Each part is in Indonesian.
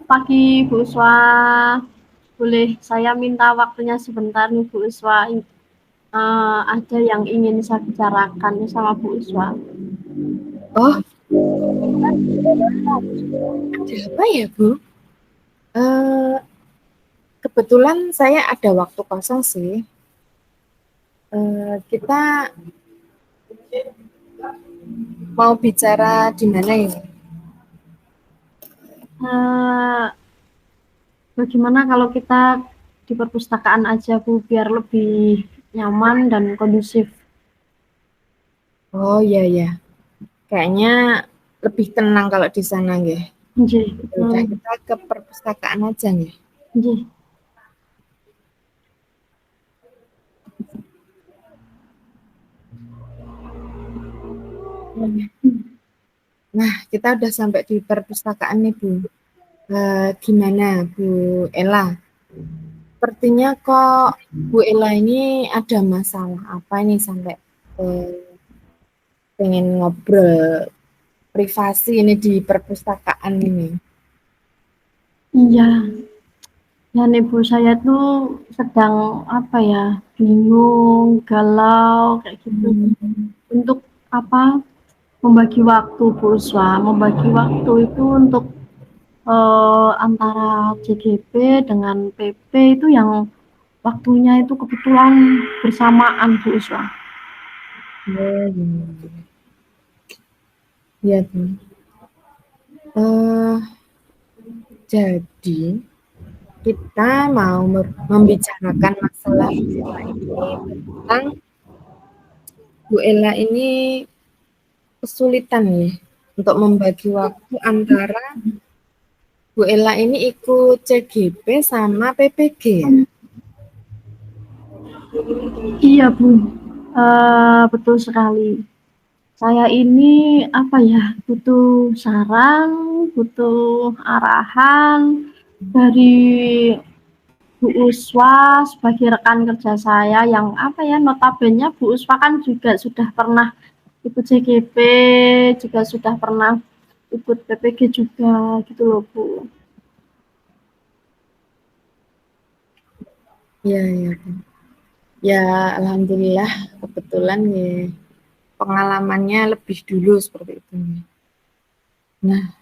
Pagi Bu Uswa, boleh saya minta waktunya sebentar nih Bu Uswa. Ada yang ingin saya bicarakan sama Bu Uswa. Oh, ada apa ya, Bu? Eh, Kebetulan saya ada waktu kosong sih. Kita mau bicara di mana ini? Eh, Bagaimana kalau kita di perpustakaan aja Bu, biar lebih nyaman dan kondusif. Oh iya ya, kayaknya lebih tenang kalau di sana nggih. Nggih, Ya udah kita ke perpustakaan aja nih. nggih. Nah, kita udah sampai di perpustakaan nih, Bu. Gimana, Bu Ella? Sepertinya kok Bu Ella ini ada masalah apa nih sampai eh, pengen ngobrol privasi ini di perpustakaan ini. Iya, ya nih Bu, saya tuh sedang apa ya, bingung, galau kayak gitu. Hmm. Untuk apa? Membagi waktu Bu Uswa, membagi waktu itu untuk antara CGP dengan PP itu yang waktunya itu kebetulan bersamaan Bu Uswa. Oh, iya. Iya, Bu. Eh, jadi kita mau membicarakan masalah ini tentang Bu Ella ini kesulitan ya untuk membagi waktu antara Bu Ella ini ikut CGP sama PPG ya. Iya Bu, betul sekali. Saya ini apa ya, butuh saran, butuh arahan dari Bu Uswa sebagai rekan kerja saya yang apa ya, notabene Bu Uswa kan juga sudah pernah ikut CGP, juga sudah pernah ikut PPG juga gitu loh Bu. Iya, iya, Bu. Ya, alhamdulillah kebetulan ya pengalamannya lebih dulu seperti itu. Nah,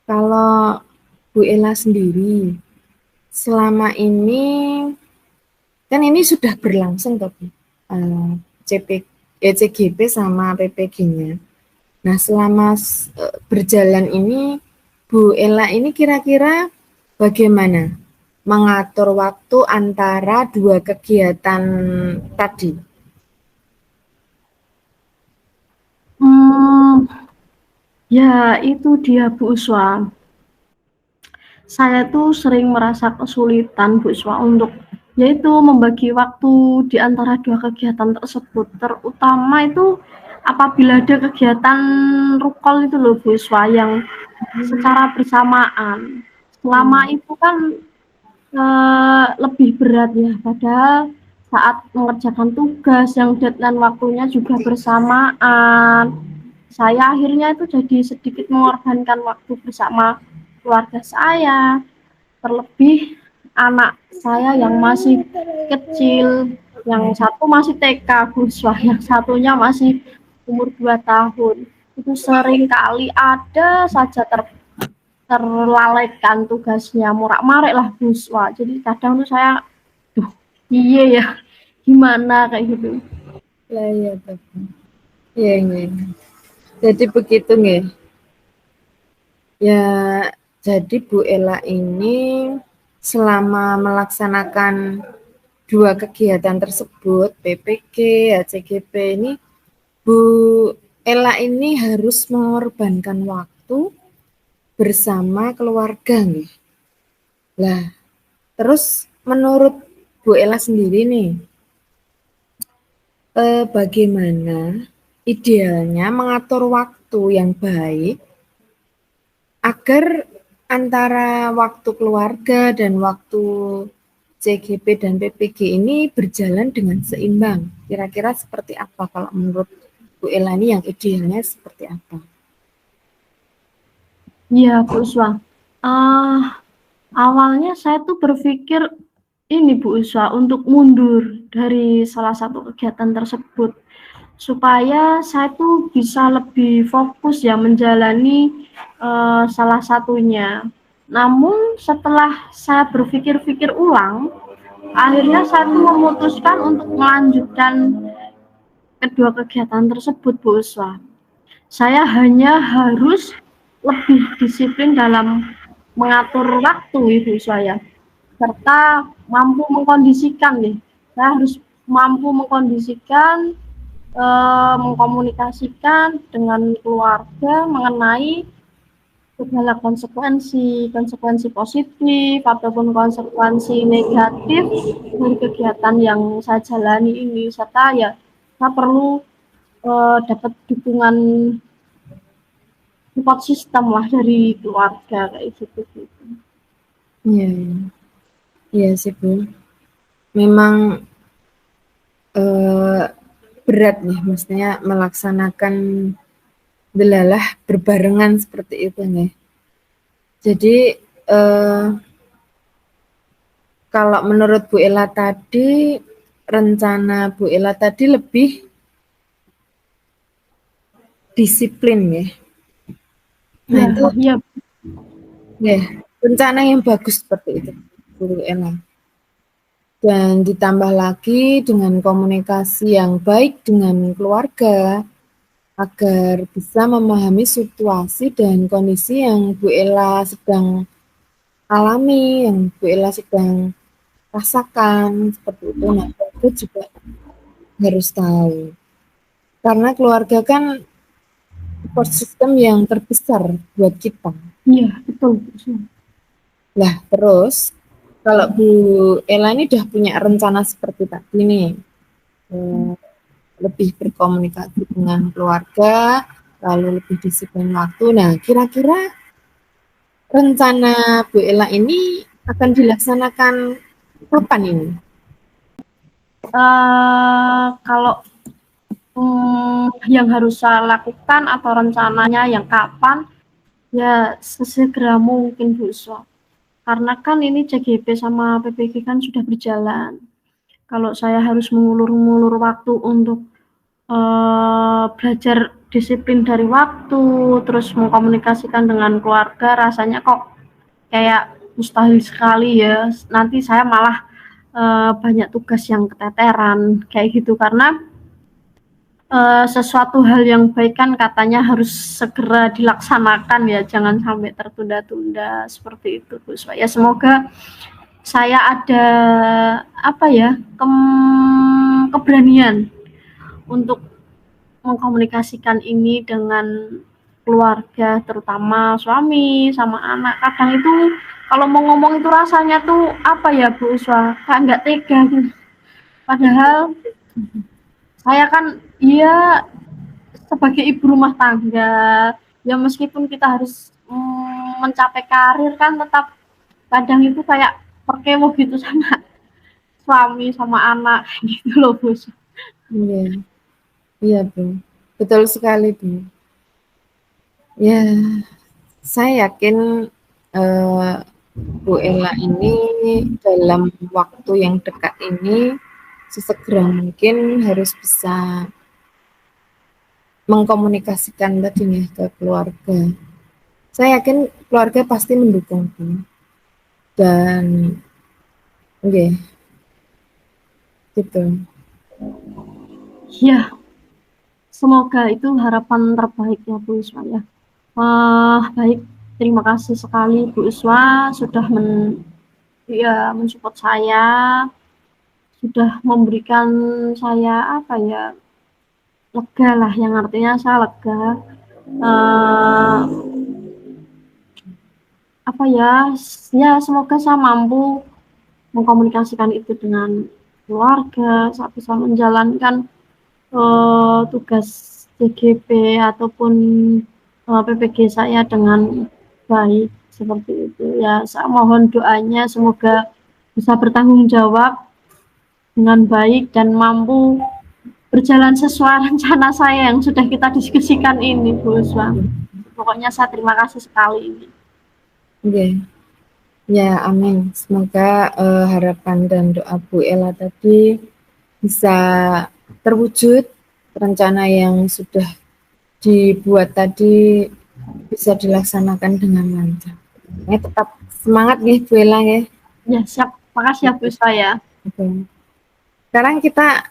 kalau Bu Ella sendiri selama ini kan ini sudah berlangsung tapi CP, CGP sama PPG-nya. Nah, selama berjalan ini Bu Ella ini kira-kira bagaimana mengatur waktu antara dua kegiatan tadi? Hmm, ya itu dia Bu Uswa. Saya tuh sering merasa kesulitan Bu Uswa untuk yaitu membagi waktu di antara dua kegiatan tersebut, terutama itu apabila ada kegiatan rukol itu loh Bu Uswa yang secara bersamaan. Selama Hmm. itu kan lebih berat ya, padahal saat mengerjakan tugas yang deadline waktunya juga bersamaan, saya akhirnya itu jadi sedikit mengorbankan waktu bersama keluarga saya, terlebih anak saya yang masih kecil, yang satu masih TK Buswa, yang satunya masih umur 2 tahun. Itu sering kali ada saja terlalaikan tugasnya, morak-marik lah Buswa. Jadi kadang tuh saya, duh, iya ya, gimana kayak gitu. Lah ya, iya, iya. Jadi begitu nih. Ya, jadi Bu Ella ini selama melaksanakan dua kegiatan tersebut, PPG, HCGP ini, Bu Ella ini harus mengorbankan waktu bersama keluarga nih. Lah, terus menurut Bu Ella sendiri nih, bagaimana idealnya mengatur waktu yang baik agar antara waktu keluarga dan waktu CGP dan PPG ini berjalan dengan seimbang. Kira-kira seperti apa kalau menurut Bu Ella ini yang idealnya seperti apa? Iya Buswa. Awalnya saya tuh berpikir ini Bu Uswa, untuk mundur dari salah satu kegiatan tersebut, supaya saya tuh bisa lebih fokus ya menjalani salah satunya. Namun setelah saya berpikir-pikir ulang, akhirnya saya tuh memutuskan untuk melanjutkan kedua kegiatan tersebut Bu Uswa. Saya hanya harus lebih disiplin dalam mengatur waktu Ibu saya, serta mampu mengkondisikan nih. Saya harus mampu mengkondisikan, mengkomunikasikan dengan keluarga mengenai segala konsekuensi positif ataupun konsekuensi negatif dari kegiatan yang saya jalani ini, serta ya saya perlu dapat dukungan support system lah dari keluarga kayak gitu. Iya, iya sih Bu. Memang berat nih, maksudnya melaksanakan delalah berbarengan seperti itu nih. Jadi kalau menurut Bu Ella tadi, rencana Bu Ella tadi lebih disiplin ya. Nah itu Ya, ya rencana yang bagus seperti itu Bu Ella. Dan ditambah lagi dengan komunikasi yang baik dengan keluarga agar bisa memahami situasi dan kondisi yang Bu Ella sedang alami, yang Bu Ella sedang rasakan seperti itu. Nah, keluarga juga harus tahu. Karena keluarga kan support system yang terbesar buat kita. iya betul. Lah, terus kalau Bu Ella ini udah punya rencana seperti tadi nih, lebih berkomunikasi dengan keluarga, lalu lebih disiplin waktu. Nah, kira-kira rencana Bu Ella ini akan dilaksanakan kapan ini? Kalau yang harus saya lakukan atau rencananya yang kapan, ya sesegera mungkin Bu Uswa. Karena kan ini CGP sama PPG kan sudah berjalan. Kalau saya harus mengulur-ngulur waktu untuk belajar disiplin dari waktu, terus mengkomunikasikan dengan keluarga, rasanya kok kayak mustahil sekali ya. Nanti saya malah banyak tugas yang keteteran kayak gitu, karena sesuatu hal yang baik kan katanya harus segera dilaksanakan ya, jangan sampai tertunda-tunda seperti itu Bu. Ya semoga saya ada keberanian untuk mengkomunikasikan ini dengan keluarga, terutama suami sama anak. Kadang itu kalau mau ngomong itu rasanya tuh Bu Uswa, kayak nggak tega gitu. Padahal saya kan ya sebagai ibu rumah tangga, ya meskipun kita harus mencapai karir kan tetap kadang itu kayak perkewo gitu sama suami sama anak gitu loh Bu. Iya, iya Bu, betul sekali Bu. Ya, saya yakin Bu Ella ini dalam waktu yang dekat ini sesegera mungkin harus bisa mengkomunikasikan tadi nih ke keluarga. Saya yakin keluarga pasti mendukung Bu. Dan gitu. Ya, semoga itu harapan terbaik ya Bu Iswa ya. Baik, terima kasih sekali Bu Iswa sudah mensupport saya, sudah memberikan saya lega lah, yang artinya saya lega. Semoga saya mampu mengkomunikasikan itu dengan keluarga, saya bisa menjalankan tugas CGP ataupun PPG saya dengan baik seperti itu ya. Saya mohon doanya semoga bisa bertanggung jawab dengan baik dan mampu berjalan sesuai rencana saya yang sudah kita diskusikan ini Bu Uswa. Pokoknya saya terima kasih sekali ini. Oke. Ya, amin. Semoga harapan dan doa Bu Ella tadi bisa terwujud, rencana yang sudah dibuat tadi bisa dilaksanakan dengan lancar. Ya, tetap semangat nih Bu Ella ya. Ya, siap. Makasih ya Bu saya. Oke. Sekarang kita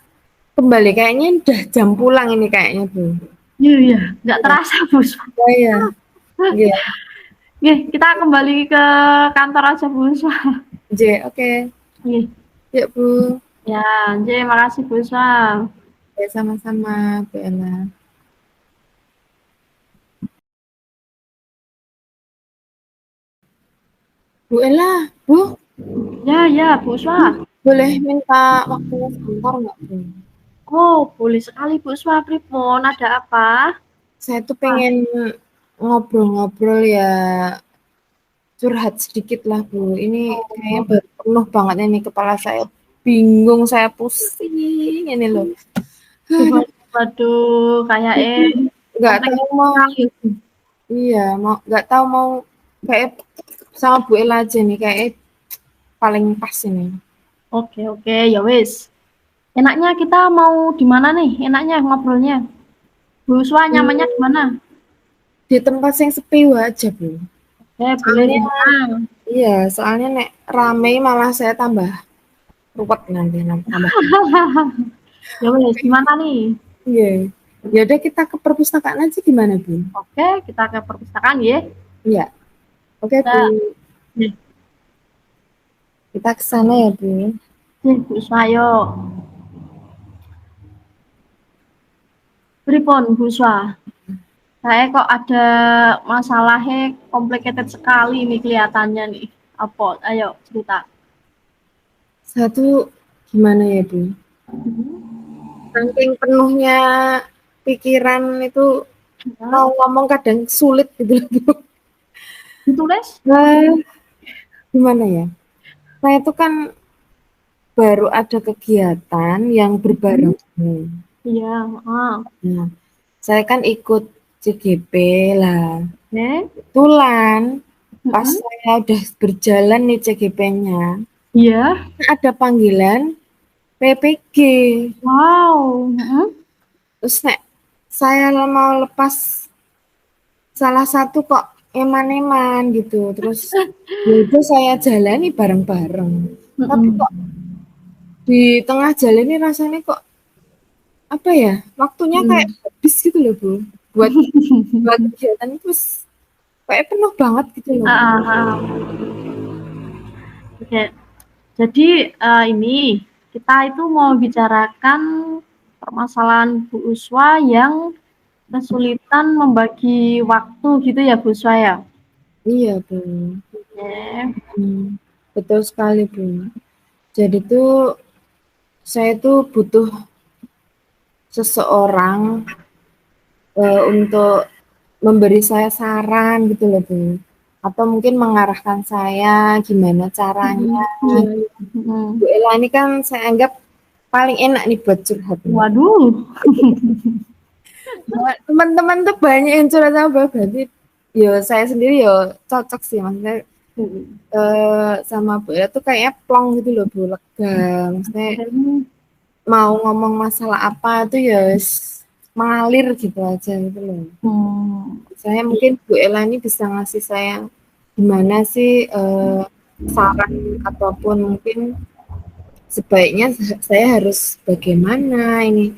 kembali, kayaknya udah jam pulang ini kayaknya Bu. Iya, iya. Nggak Iya. terasa Bu. Oh iya. Iya. Oke, kita kembali ke kantor aja Bu. Oke. Oke. Yuk Bu. Ya, makasih Bu. Ya, sama-sama Bu Ella. Bu Ella, Bu, Ya, ya Bu. boleh minta waktunya sebentar nggak Bu? Oh, boleh sekali Bu. Pripun, ada apa? Saya tuh Ah, pengen ngobrol-ngobrol ya, curhat sedikit lah Bu. Ini kayaknya oh, baru penuh banget ini kepala saya. Bingung, saya pusing ini loh. Aduh, waduh, kayak nggak kompleks tahu mau, sekali. iya, mau nggak tahu mau kayak sama Bu Ella aja nih, kayak paling pas ini. Oke, oke, ya wis. Enaknya kita mau di mana nih? Enaknya ngobrolnya. Bu Swa nyamannya di mana? Di tempat yang sepi aja Bu. Boleh Soalnya, di mana? iya, soalnya nek rame malah saya tambah ruwet nanti tambah. Ya wis, di mana nih? Iya. Ya udah kita ke perpustakaan aja gimana, Bu? Oke, kita ke perpustakaan ya. Iya. Oke, Bu. Kita, nih, Kita ke sana ya, Bu. Bu Swa, yuk. Pripun, Bu Swa? Saya kok ada masalahnya complicated sekali nih kelihatannya nih. Apa? Ayo cerita. Satu gimana ya, Bu? Saking penuhnya pikiran itu Ya, mau ngomong kadang sulit gitu loh, Bu. ditulis? Nah, gimana ya? Saya itu kan baru ada kegiatan yang berbareng. Iya, Nah, saya kan ikut CGP lah. oke. Kebetulan pas Mm-mm. saya udah berjalan nih CGP-nya, Iya. ada panggilan PPG. Wow. Mm-mm. Terus nek saya mau lepas salah satu kok eman-eman gitu. Terus ya udah saya jalani bareng-bareng. Tapi Mm-mm. kok di tengah jalan ini rasanya kok apa ya? Waktunya kayak Mm. habis gitu loh, Bu. Buat buat kegiatan itu kayak penuh banget gitu loh, Bu. Ah, ah, ah. Oke. Jadi ini kita itu mau bicarakan permasalahan Bu Uswa yang kesulitan membagi waktu gitu ya Bu Uswa ya. Iya, Bu. Oke. Betul sekali, Bu. Jadi tuh saya tuh butuh seseorang untuk memberi saya saran gitu loh, Bu. Atau mungkin mengarahkan saya gimana caranya. Iya, iya. Bu Ella ini kan saya anggap paling enak nih buat curhat nih. Waduh. Nah, teman-teman tuh banyak yang curhat sama Bapak, berarti yo saya sendiri yo cocok sih maksudnya sama Bu Ella tuh kayaknya plong gitu loh, Bu, lega. Maksudnya mau ngomong masalah apa tuh ya mengalir gitu aja gitu loh. Saya mungkin Bu Ella ini bisa ngasih saya gimana sih saran ataupun mungkin sebaiknya saya harus bagaimana ini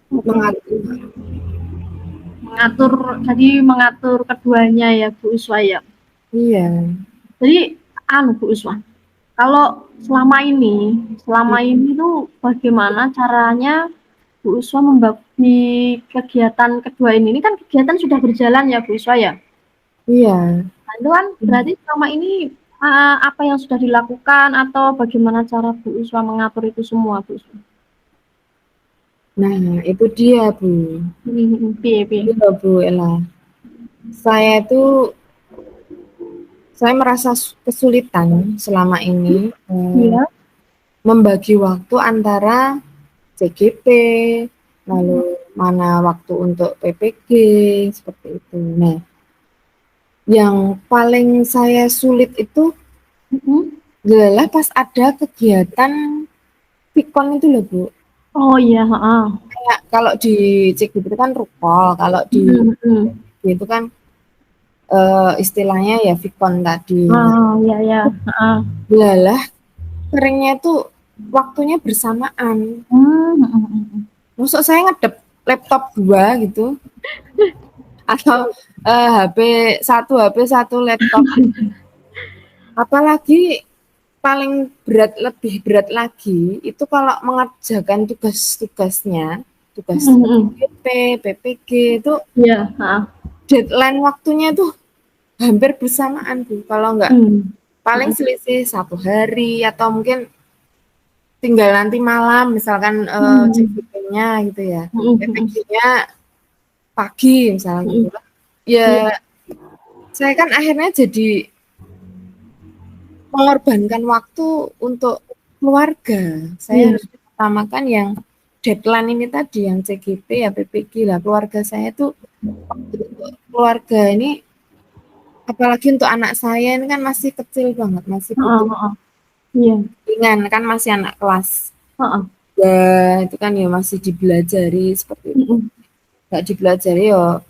mengatur. Mengatur, jadi mengatur keduanya ya Bu Uswa ya. Iya. Jadi Bu Uswa, kalau selama ini tuh bagaimana caranya Bu Uswa membagi kegiatan kedua ini? Ini kan kegiatan sudah berjalan ya Bu Uswa ya. Iya. Nah, itu kan berarti selama ini apa yang sudah dilakukan atau bagaimana cara Bu Uswa mengatur itu semua Bu Uswa? Nah, itu dia, Bu. Piye, piye? Itu loh, Bu Ella. Saya merasa kesulitan selama ini Iya. membagi waktu antara CGP, lalu mana waktu untuk PPG, seperti itu. Nah, Yang paling saya sulit itu adalah pas ada kegiatan Pikon itu loh Bu. Oh iya, heeh. Kayak kalau di CGP itu kan rukol, kalau di itu kan istilahnya ya Pikon tadi. Nah, Oh iya ya, heeh. lah seringnya itu waktunya bersamaan. Masuk saya ngedep laptop 2 gitu atau HP satu laptop. Apalagi paling berat, lebih berat lagi itu kalau mengerjakan tugas-tugasnya, tugas PPP, PPG itu Iya, heeh. deadline waktunya tuh hampir bersamaan Bu. Kalau enggak paling selisih 1 hari atau mungkin tinggal nanti malam misalkan CGP-nya gitu ya. PPG-nya pagi misalnya gitu. Iya. Ya saya kan akhirnya jadi mengorbankan waktu untuk keluarga. Saya Iya. harus utamakan yang deadline ini tadi, yang CGP ya PPG lah. Keluarga saya tuh untuk keluarga ini, apalagi untuk anak saya ini kan masih kecil banget, masih Heeh, butuh heeh. Iya. bimbingan kan masih anak kelas. Heeh. Ya, itu kan ya masih dibelajari seperti itu. Nggak dibelajari ya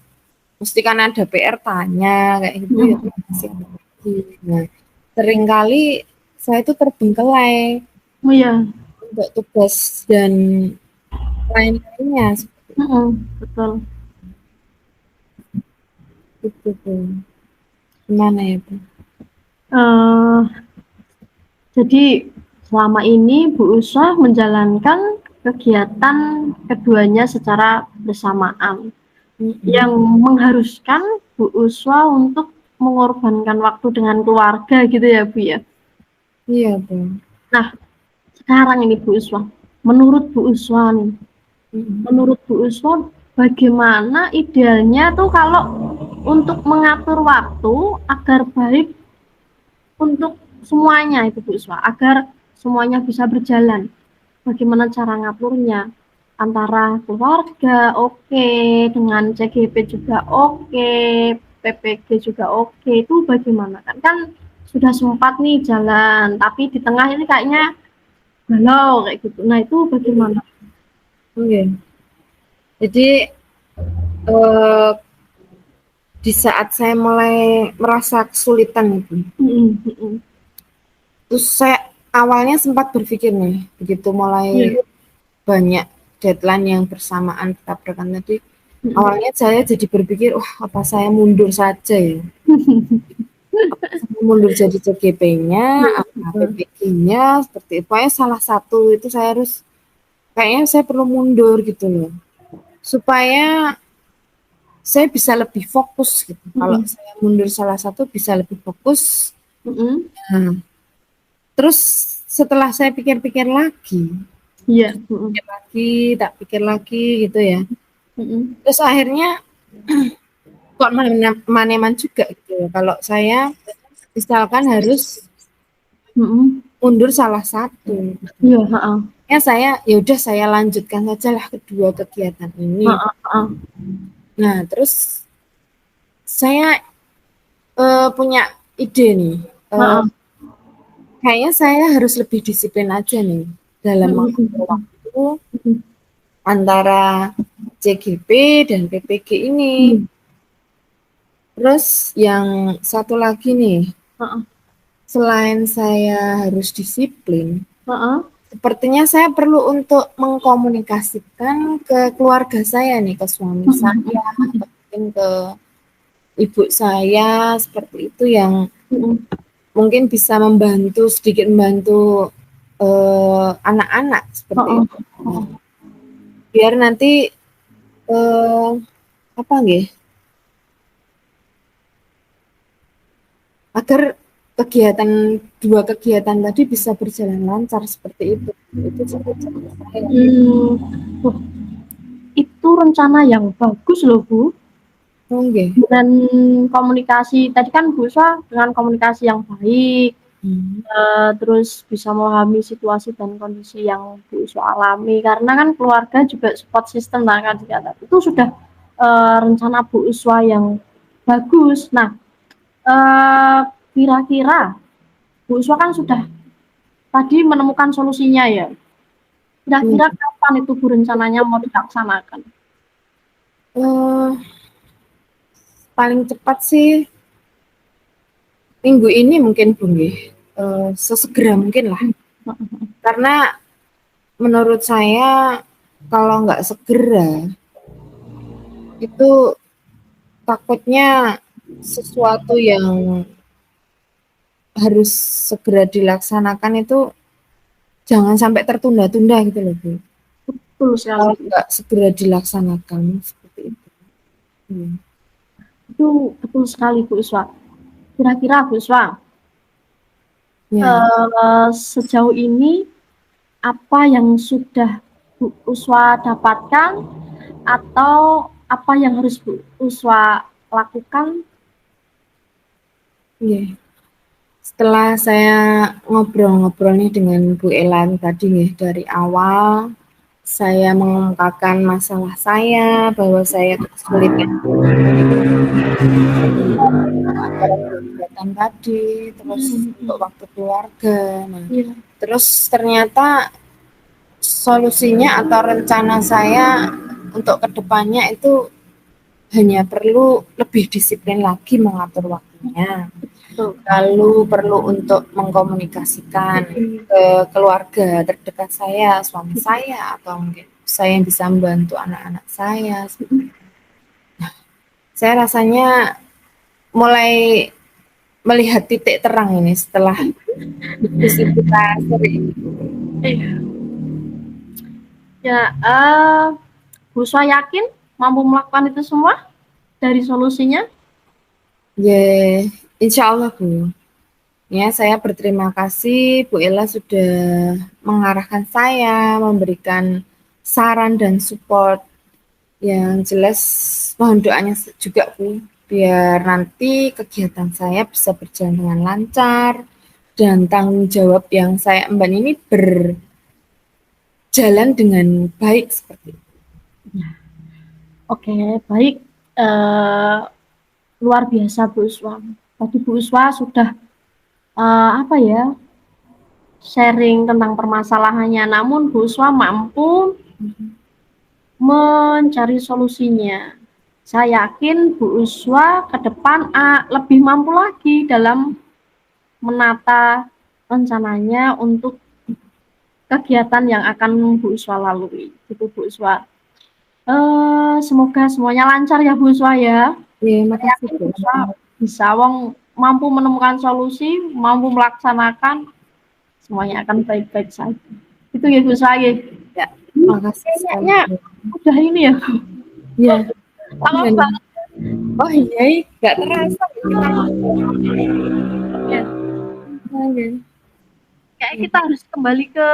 mesti kan ada PR tanya kayak gitu ya masih. Nah, seringkali saya itu terbengkelai Oh iya. untuk tugas dan lain-lainnya seperti Betul. itu tuh. Gimana ya Bu? Eh, jadi selama ini Bu Uswah menjalankan kegiatan keduanya secara bersamaan yang mengharuskan Bu Uswah untuk mengorbankan waktu dengan keluarga gitu ya Bu ya. Iya Bu. Nah, sekarang ini Bu Uswah, menurut Bu Uswah nih, menurut Bu Uswah bagaimana idealnya tuh kalau untuk mengatur waktu agar baik untuk semuanya itu Bu Uswah, agar semuanya bisa berjalan. Bagaimana cara ngaturnya? Antara keluarga oke, dengan CGP juga oke, PPG juga oke, itu bagaimana? Kan sudah sempat nih jalan, tapi di tengah ini kayaknya galau kayak gitu. Nah, itu bagaimana? Oke. Jadi eh, di saat saya mulai merasa kesulitan itu, terus saya awalnya sempat berpikir nih, begitu mulai banyak deadline yang bersamaan bertabrakan tadi, awalnya saya jadi berpikir, wah apa saya mundur saja ya? Mundur jadi CGP-nya, apa PPG-nya, seperti itu. Pokoknya salah satu itu saya harus, kayaknya saya perlu mundur gitu loh. Supaya saya bisa lebih fokus gitu. Kalau saya mundur salah satu bisa lebih fokus. Nah, terus setelah saya pikir-pikir lagi, tak pikir lagi gitu ya. Terus akhirnya kok maneman juga gitu ya. Kalau saya misalkan harus mundur salah satu. Iya, Ya saya ya udah saya lanjutkan saja lah kedua kegiatan ini. Nah, terus saya punya ide nih. Kayaknya saya harus lebih disiplin aja nih dalam mengatur waktu antara CGP dan PPG ini. Terus yang satu lagi nih, selain saya harus disiplin, sepertinya saya perlu untuk mengkomunikasikan ke keluarga saya nih, ke suami saya, atau mungkin ke ibu saya, seperti itu yang mungkin bisa membantu, sedikit membantu anak-anak seperti itu. Biar nanti apa nggih? Agar dua kegiatan tadi bisa berjalan lancar seperti itu. Itu saya. Itu rencana yang bagus loh Bu. Dengan komunikasi tadi kan Bu Uswah dengan komunikasi yang baik, terus bisa memahami situasi dan kondisi yang Bu Uswah alami, karena kan keluarga juga support system kan itu sudah rencana Bu Uswah yang bagus. Nah, Kira-kira Bu Uswa kan sudah tadi menemukan solusinya ya. Kira-kira kapan itu Bu rencananya mau dilaksanakan? Paling cepat sih minggu ini mungkin Bu nggih. Sesegera mungkin lah. Karena menurut saya kalau nggak segera itu takutnya sesuatu yang harus segera dilaksanakan itu jangan sampai tertunda-tunda gitu loh Bu. Betul sekali. Kalau nggak segera dilaksanakan seperti itu. Itu betul sekali Bu Uswa. Kira-kira Bu Uswa, Ya. sejauh ini apa yang sudah Bu Uswa dapatkan atau apa yang harus Bu Uswa lakukan? Iya. Setelah saya ngobrol-ngobrol nih dengan Bu Elan tadi nih dari awal, saya mengungkapkan masalah saya bahwa saya kesulitan antara kegiatan tadi, terus untuk waktu keluarga. Nah, terus ternyata solusinya atau rencana saya untuk kedepannya itu hanya perlu lebih disiplin lagi mengatur waktunya. Lalu perlu untuk mengkomunikasikan ke keluarga terdekat saya, suami saya, atau mungkin saya yang bisa membantu anak-anak saya. Nah, saya rasanya mulai melihat titik terang ini setelah diskusi kita sering. Ya, Bu Uswa yakin mampu melakukan itu semua dari solusinya? Ya, insya Allah Bu. Ya, saya berterima kasih Bu Ella sudah mengarahkan saya, memberikan saran dan support. Yang jelas mohon doanya juga Bu, biar nanti kegiatan saya bisa berjalan dengan lancar dan tanggung jawab yang saya emban ini berjalan dengan baik seperti itu. Oke, baik. Luar biasa Bu Uswa. Tadi Bu Uswa sudah sharing tentang permasalahannya, namun Bu Uswa mampu mencari solusinya. Saya yakin Bu Uswa ke depan lebih mampu lagi dalam menata rencananya untuk kegiatan yang akan Bu Uswa lalui. Itu Bu Uswa. Semoga semuanya lancar ya Bu Uswa ya. Ya, makasih Bu. Bisa mampu menemukan solusi, mampu melaksanakan, semuanya akan baik-baik saja. Itu ya Bu Uswa ya. Ya, makasih sekali. Udah ini ya. Iya. Lama banget. Oh iya, nggak terasa. Ya. Kayak kita harus kembali ke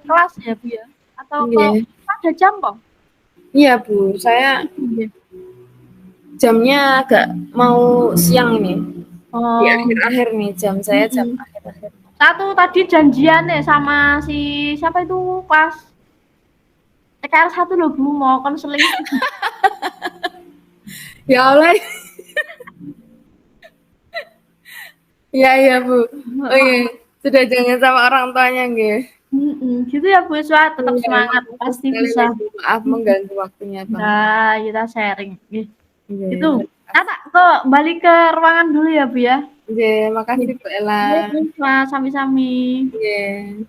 kelas ya Bu ya. Atau ada jam Bang? Iya Bu, saya jamnya agak mau siang ini. Di akhir-akhir nih jam saya jam akhir-akhir. Satu tadi janjian nih sama si siapa itu pas TKR 1 loh Bu mau konseling. Ya Allah. Iya Bu. Oh iya, sudah jangan sama orang tuanya nggih. Gitu ya Bu Uswa, tetap semangat pasti bisa. Maaf mengganggu waktunya Bang. Nah, kita sharing. Itu. Tata kok balik ke ruangan dulu ya Bu ya. Iya, makasih Bu Ella. Sami-sami. Iya.